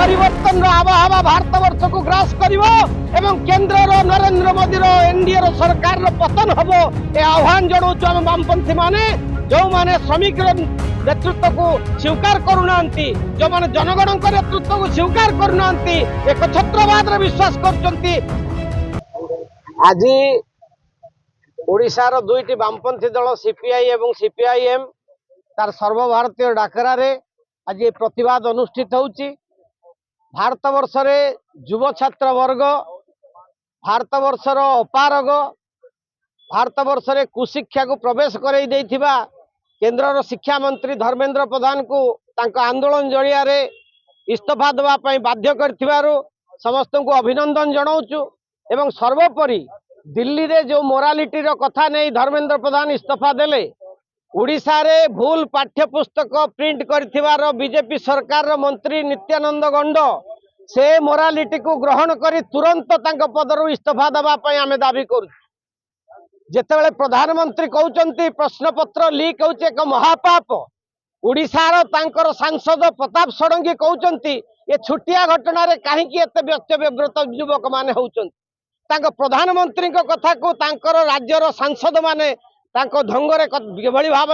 परिवर्तन आबहावा भारतवर्ष को ग्रास कर केन्द्र नरेंद्र मोदी एनडीए सरकार पतन हम ए आह्वान जनाऊँ आम वामपंथी माने जो माने श्रमिक नेतृत्व को स्वीकार करूना जो माने जनगण नेतृत्व को स्वीकार करूना एक छत्रवाद विश्वास कर आज ओडिशार दुईटी वामपंथी दल सीपीआई और सीपीआईएम तार सर्वभारतीय डाकरा आज ये प्रतिवाद अनुष्ठित होउची। भारत वर्षर युव छात्र वर्ग भारत वर्षर अपारग भारत वर्षर कुशिक्षा को प्रवेश करई देथिबा केंद्र शिक्षा मंत्री धर्मेंद्र प्रधान को तांका आंदोलन जरिया इस्तीफा देवा बाध्य कर समस्त को अभिनंदन जनाऊँ एवं सर्वोपरि दिल्ली रे जो मोरालिटी कथा नहीं धर्मेंद्र प्रधान इस्तीफा देले उड़ीसा रे भूल पाठ्यपुस्तक प्रिंट कर बीजेपी सरकार मंत्री नित्यानंद गंड से मोरालिटी को ग्रहण कर तुरंत पदर इस्तीफा देवाई आम दाबी कर जितेबाला प्रधानमंत्री कहते प्रश्नपत्र लीक हो एक महापाप उड़ीसार तांकर सांसद प्रताप षडंगी कहते ये छुटिया घटना कहीं व्यस्त व्यग्रत युवक माने होउचंती प्रधानमंत्री कथा को तांकर राज्यर सांसद माने ढंगरे किभली भाव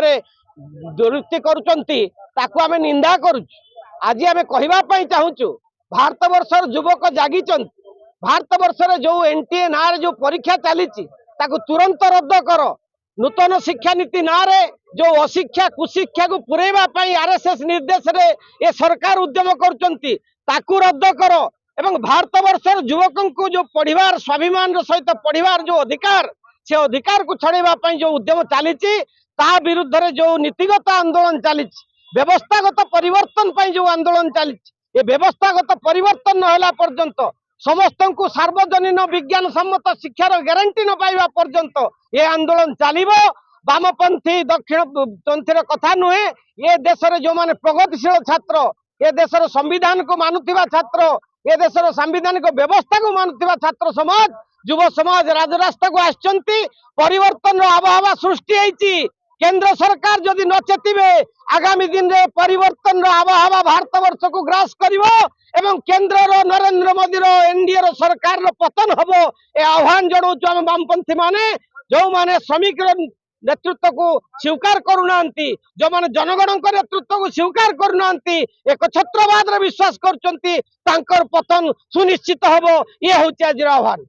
दुरुक्ति करें निंदा करुँ। आज आम कहवाई चाहूँ भारत वर्षर युवक जागी भारत वर्षर जो एनटीए ना जो परीक्षा चली तुरंत रद्द कर नूतन शिक्षा नीति ना जो अशिक्षा कुशिक्षा को पुरैवाई आरएसएस निर्देश रे ये सरकार उद्यम कर रद्द कर एवं भारत वर्षर युवकों को जो पढ़ार स्वाभिमान सहित पढ़ार जो अधिकार से अधिकार को छड़ाई जो उद्यम चली विरुद्ध रे जो नीतिगत आंदोलन चली व्यवस्थागत परिवर्तन जो आंदोलन चली ये व्यवस्थागत परिवर्तन न होला पर्यंत समस्त को सार्वजनीन विज्ञान सम्मत शिक्षार ग्यारंटी न पाइबा पर्यंत ये आंदोलन चलिबो। वामपंथी दक्षिणपंथीर कथा नुहे ये देश रे जो माने प्रगतिशील छात्र ये देशर संविधान को मानुवा छात्र ये देशर संवैधानिक व्यवस्था को मानुवा छात्र समाज युव समाज राजरास्ता को आसचंती परिवर्तन आबहावा सृष्टि होईची केंद्र सरकार जदि न चेतिबे आगामी दिन रे परिवर्तन आबहावा भारत वर्ष को ग्रास करिवो केंद्र नरेंद्र मोदी एनडीए सरकार पतन हम ए आह्वान जनाऊँ आम वामपंथी माने जो माने श्रमिक नेतृत्व को स्वीकार करूना जो माने जनगण नेतृत्व को स्वीकार करूना एक छत्रवाद विश्वास कर पतन सुनिश्चित हम ये हूँ आज आह्वान।